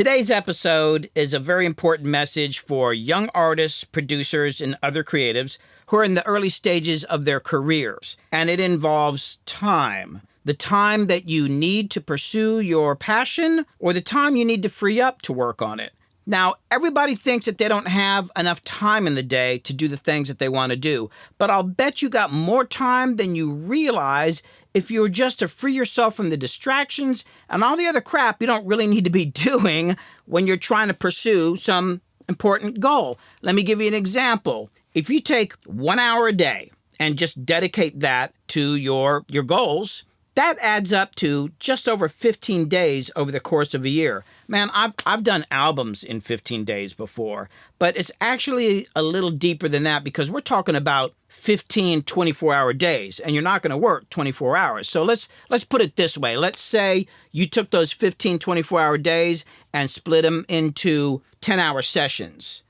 Today's episode is a very important message for young artists, producers, and other creatives who are in the early stages of their careers. And it involves time. The time that you need to pursue your passion or the time you need to free up to work on it. Now, everybody thinks that they don't have enough time in the day to do the things that they want to do. But I'll bet you got more time than you realize if you were just to free yourself from the distractions and all the other crap you don't really need to be doing when you're trying to pursue some important goal. Let me give you an example. If you take 1 hour a day and just dedicate that to your goals, that adds up to just over 15 days over the course of a year. Man, I've done albums in 15 days before, but it's actually a little deeper than that because we're talking about 15 24-hour days, and you're not going to work 24 hours. So let's put it this way. Let's say you took those 15 24-hour days and split them into 10-hour sessions.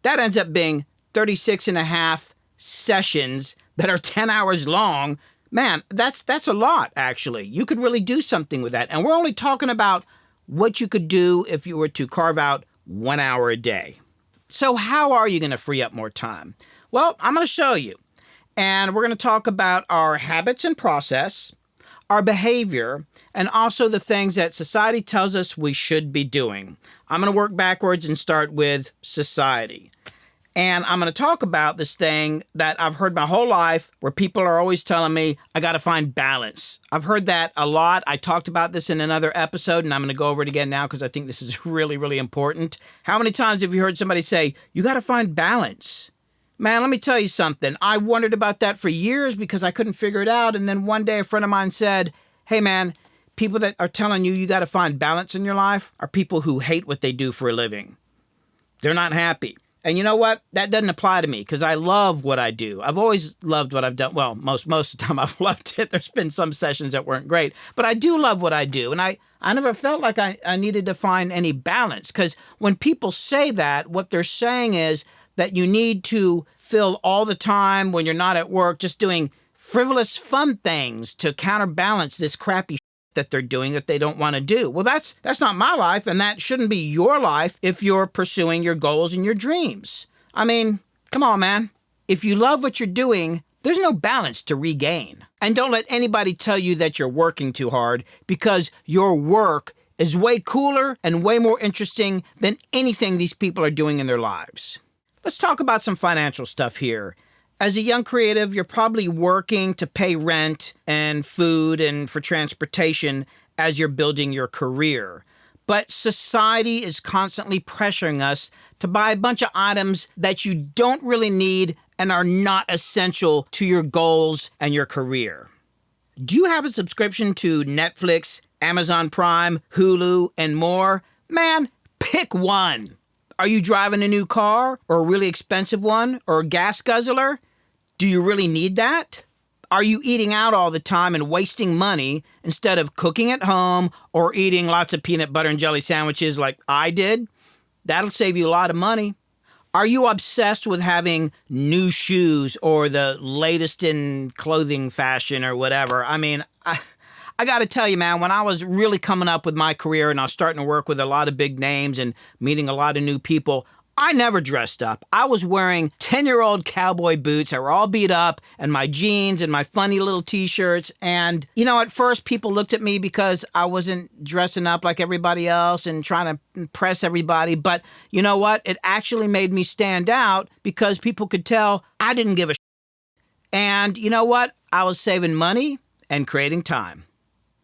That ends up being 36 and a half sessions that are 10 hours long. Man, that's a lot, actually. You could really do something with that. And we're only talking about what you could do if you were to carve out 1 hour a day. So how are you going to free up more time? Well, I'm going to show you. And we're going to talk about our habits and process, our behavior, and also the things that society tells us we should be doing. I'm going to work backwards and start with society. And I'm going to talk about this thing that I've heard my whole life where people are always telling me I got to find balance. I've heard that a lot. I talked about this in another episode, and I'm going to go over it again now because I think this is really, really important. How many times have you heard somebody say, you got to find balance? Man, let me tell you something. I wondered about that for years because I couldn't figure it out. And then one day a friend of mine said, hey, man, people that are telling you got to find balance in your life are people who hate what they do for a living. They're not happy. And you know what? That doesn't apply to me because I love what I do. I've always loved what I've done. Well, most of the time I've loved it. There's been some sessions that weren't great, but I do love what I do. And I never felt like I needed to find any balance because when people say that, what they're saying is that you need to fill all the time when you're not at work just doing frivolous fun things to counterbalance this crappy that they're doing that they don't want to do. Well, that's not my life, and that shouldn't be your life if you're pursuing your goals and your dreams. I mean, come on, man. If you love what you're doing, there's no balance to regain. And don't let anybody tell you that you're working too hard because your work is way cooler and way more interesting than anything these people are doing in their lives. Let's talk about some financial stuff here. As a young creative, you're probably working to pay rent and food and for transportation as you're building your career. But society is constantly pressuring us to buy a bunch of items that you don't really need and are not essential to your goals and your career. Do you have a subscription to Netflix, Amazon Prime, Hulu, and more? Man, pick one. Are you driving a new car or a really expensive one or a gas guzzler? Do you really need that? Are you eating out all the time and wasting money instead of cooking at home or eating lots of peanut butter and jelly sandwiches like I did? That'll save you a lot of money. Are you obsessed with having new shoes or the latest in clothing fashion or whatever? I mean, I got to tell you, man, when I was really coming up with my career and I was starting to work with a lot of big names and meeting a lot of new people, I never dressed up. I was wearing 10-year-old cowboy boots that were all beat up and my jeans and my funny little t-shirts. And, at first people looked at me because I wasn't dressing up like everybody else and trying to impress everybody. But you know what? It actually made me stand out because people could tell I didn't give a shit. And you know what? I was saving money and creating time.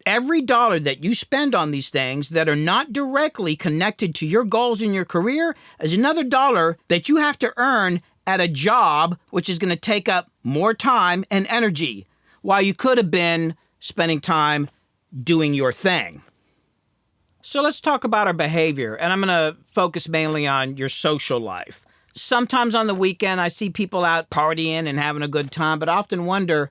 Every dollar that you spend on these things that are not directly connected to your goals in your career is another dollar that you have to earn at a job, which is going to take up more time and energy, while you could have been spending time doing your thing. So let's talk about our behavior, and I'm going to focus mainly on your social life. Sometimes on the weekend, I see people out partying and having a good time, but I often wonder,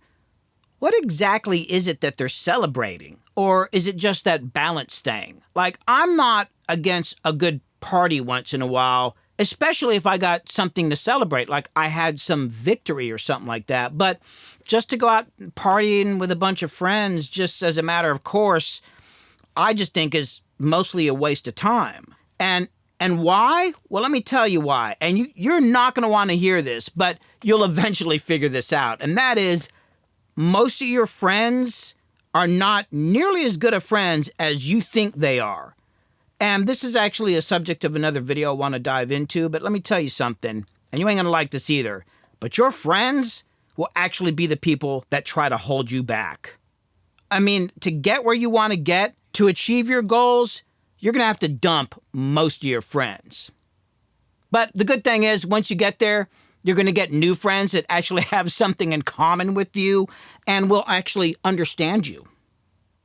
what exactly is it that they're celebrating? Or is it just that balance thing? Like, I'm not against a good party once in a while, especially if I got something to celebrate, like I had some victory or something like that. But just to go out partying with a bunch of friends, just as a matter of course, I just think is mostly a waste of time. And why? Well, let me tell you why. And you're not going to want to hear this, but you'll eventually figure this out. And that is, most of your friends are not nearly as good of friends as you think they are. And this is actually a subject of another video I want to dive into, but let me tell you something, and you ain't going to like this either, but your friends will actually be the people that try to hold you back. I mean, to get where you want to get, to achieve your goals, you're going to have to dump most of your friends. But the good thing is, once you get there, you're going to get new friends that actually have something in common with you and will actually understand you.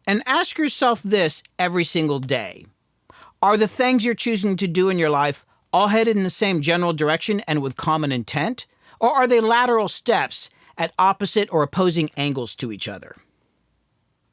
And ask yourself this every single day. Are the things you're choosing to do in your life all headed in the same general direction and with common intent? Or are they lateral steps at opposite or opposing angles to each other?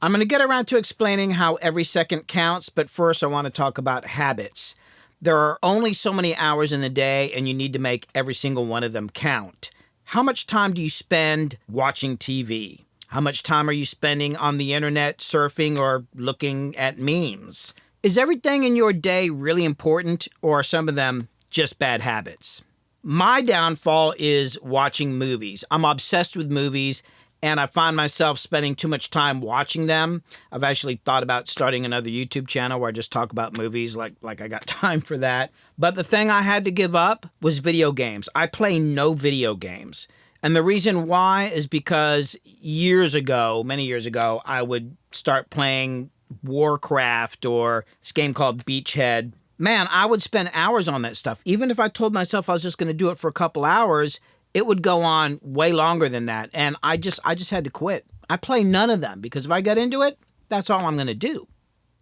I'm going to get around to explaining how every second counts, but first I want to talk about habits. There are only so many hours in the day, and you need to make every single one of them count. How much time do you spend watching TV? How much time are you spending on the internet surfing or looking at memes? Is everything in your day really important, or are some of them just bad habits? My downfall is watching movies. I'm obsessed with movies, and I find myself spending too much time watching them. I've actually thought about starting another YouTube channel where I just talk about movies, like I got time for that. But the thing I had to give up was video games. I play no video games. And the reason why is because years ago, many years ago, I would start playing Warcraft or this game called Beachhead. Man, I would spend hours on that stuff. Even if I told myself I was just going to do it for a couple hours, it would go on way longer than that. And I just had to quit. I play none of them because if I get into it, that's all I'm going to do.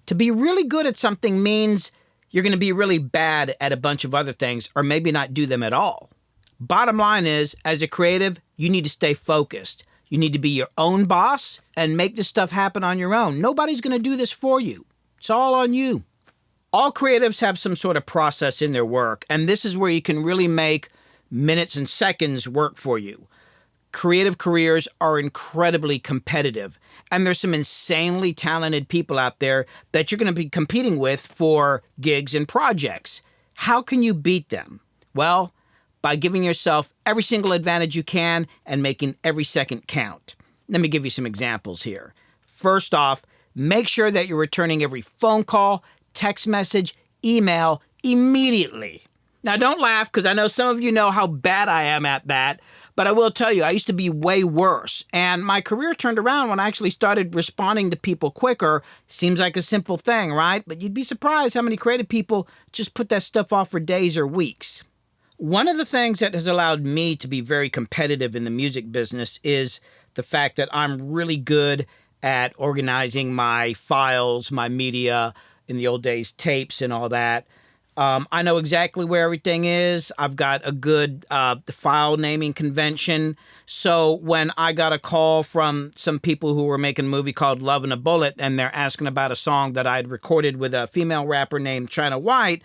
To be really good at something means you're going to be really bad at a bunch of other things or maybe not do them at all. Bottom line is, as a creative, you need to stay focused. You need to be your own boss and make this stuff happen on your own. Nobody's going to do this for you. It's all on you. All creatives have some sort of process in their work, and this is where you can really make minutes and seconds work for you. Creative careers are incredibly competitive, and there's some insanely talented people out there that you're going to be competing with for gigs and projects. How can you beat them? Well, by giving yourself every single advantage you can and making every second count. Let me give you some examples here. First off, make sure that you're returning every phone call, text message, email immediately. Now, don't laugh, because I know some of you know how bad I am at that, but I will tell you, I used to be way worse, and my career turned around when I actually started responding to people quicker. Seems like a simple thing, right? But you'd be surprised how many creative people just put that stuff off for days or weeks. One of the things that has allowed me to be very competitive in the music business is the fact that I'm really good at organizing my files, my media, in the old days, tapes and all that. I know exactly where everything is. I've got a good file naming convention. So when I got a call from some people who were making a movie called Love and a Bullet, and they're asking about a song that I'd recorded with a female rapper named China White,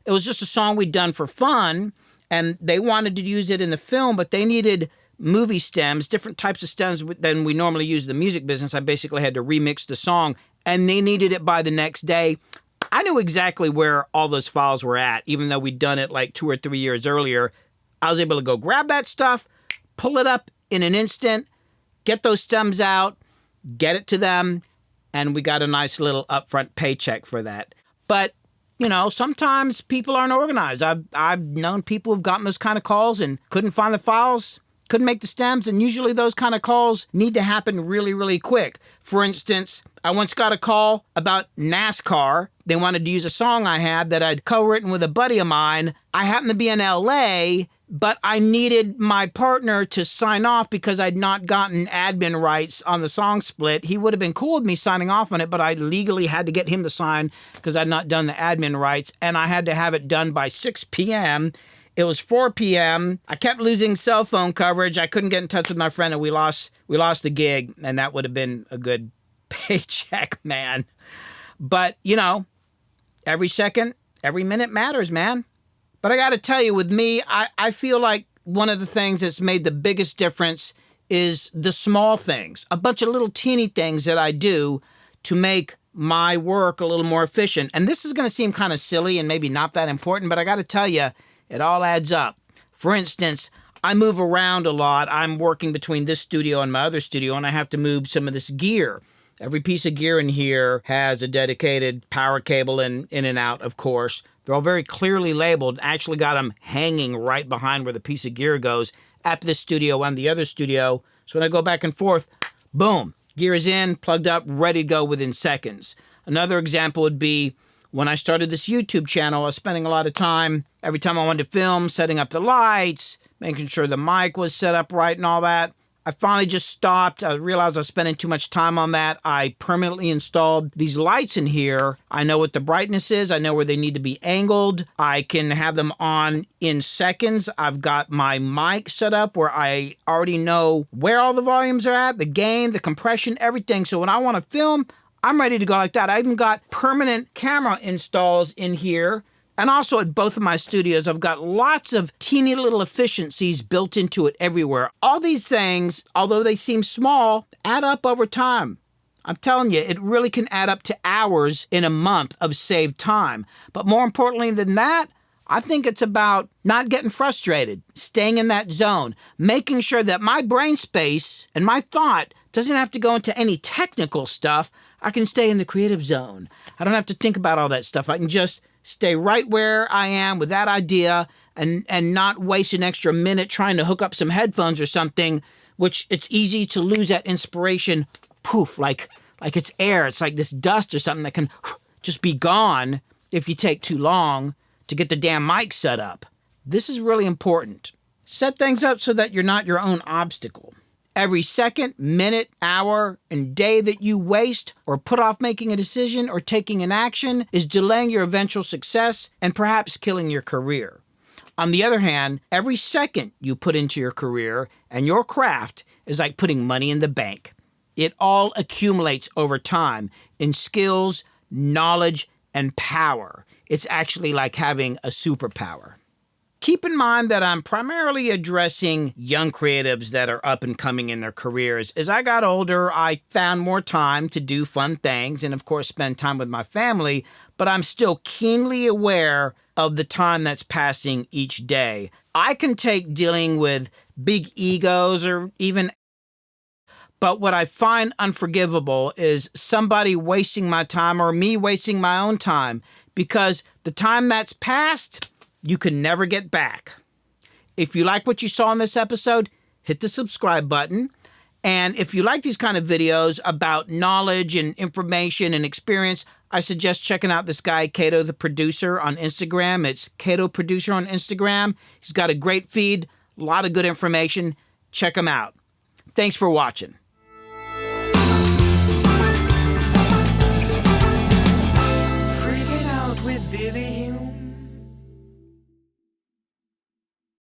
it was just a song we'd done for fun, and they wanted to use it in the film, but they needed movie stems, different types of stems than we normally use in the music business. I basically had to remix the song, and they needed it by the next day. I knew exactly where all those files were at, even though we'd done it like 2 or 3 years earlier. I was able to go grab that stuff, pull it up in an instant, get those stems out, get it to them, and we got a nice little upfront paycheck for that. But, you know, sometimes people aren't organized. I've known people who've gotten those kind of calls and couldn't find the files, couldn't make the stems, and usually those kind of calls need to happen really, really quick. For instance, I once got a call about NASCAR. They wanted to use a song I had that I'd co-written with a buddy of mine. I happened to be in LA, but I needed my partner to sign off because I'd not gotten admin rights on the song split. He would have been cool with me signing off on it, but I legally had to get him to sign because I'd not done the admin rights, and I had to have it done by 6 p.m. It was 4 p.m. I kept losing cell phone coverage. I couldn't get in touch with my friend, and we lost the gig, and that would have been a good paycheck, man. But, you know, every second, every minute matters, man. But I got to tell you, with me, I feel like one of the things that's made the biggest difference is the small things, a bunch of little teeny things that I do to make my work a little more efficient. And this is going to seem kind of silly and maybe not that important, but I got to tell you, it all adds up. For instance, I move around a lot. I'm working between this studio and my other studio, and I have to move some of this gear. Every piece of gear in here has a dedicated power cable in and out, of course. They're all very clearly labeled. I actually got them hanging right behind where the piece of gear goes at this studio and the other studio. So when I go back and forth, boom, gear is in, plugged up, ready to go within seconds. Another example would be when I started this YouTube channel, I was spending a lot of time, every time I wanted to film, setting up the lights, making sure the mic was set up right and all that. I finally just stopped. I realized I was spending too much time on that. I permanently installed these lights in here. I know what the brightness is. I know where they need to be angled. I can have them on in seconds. I've got my mic set up where I already know where all the volumes are at, the gain, the compression, everything. So when I want to film, I'm ready to go like that. I even got permanent camera installs in here. And also at both of my studios, I've got lots of teeny little efficiencies built into it everywhere. All these things, although they seem small, add up over time. I'm telling you, it really can add up to hours in a month of saved time. But more importantly than that, I think it's about not getting frustrated, staying in that zone, making sure that my brain space and my thought doesn't have to go into any technical stuff. I can stay in the creative zone. I don't have to think about all that stuff. I can just stay right where I am with that idea and not waste an extra minute trying to hook up some headphones or something, which it's easy to lose that inspiration, poof, like it's air. It's like this dust or something that can just be gone if you take too long to get the damn mic set up. This is really important. Set things up so that you're not your own obstacle. Every second, minute, hour, and day that you waste or put off making a decision or taking an action is delaying your eventual success and perhaps killing your career. On the other hand, every second you put into your career and your craft is like putting money in the bank. It all accumulates over time in skills, knowledge, and power. It's actually like having a superpower. Keep in mind that I'm primarily addressing young creatives that are up and coming in their careers. As I got older, I found more time to do fun things and, of course, spend time with my family, but I'm still keenly aware of the time that's passing each day. I can take dealing with big egos or even, but what I find unforgivable is somebody wasting my time or me wasting my own time, because the time that's passed, you can never get back. If you like what you saw in this episode, hit the subscribe button. And if you like these kind of videos about knowledge and information and experience, I suggest checking out this guy, Kato the Producer, on Instagram. It's Kato Producer on Instagram. He's got a great feed, a lot of good information. Check him out. Thanks for watching. Freaking out with Billy Hume.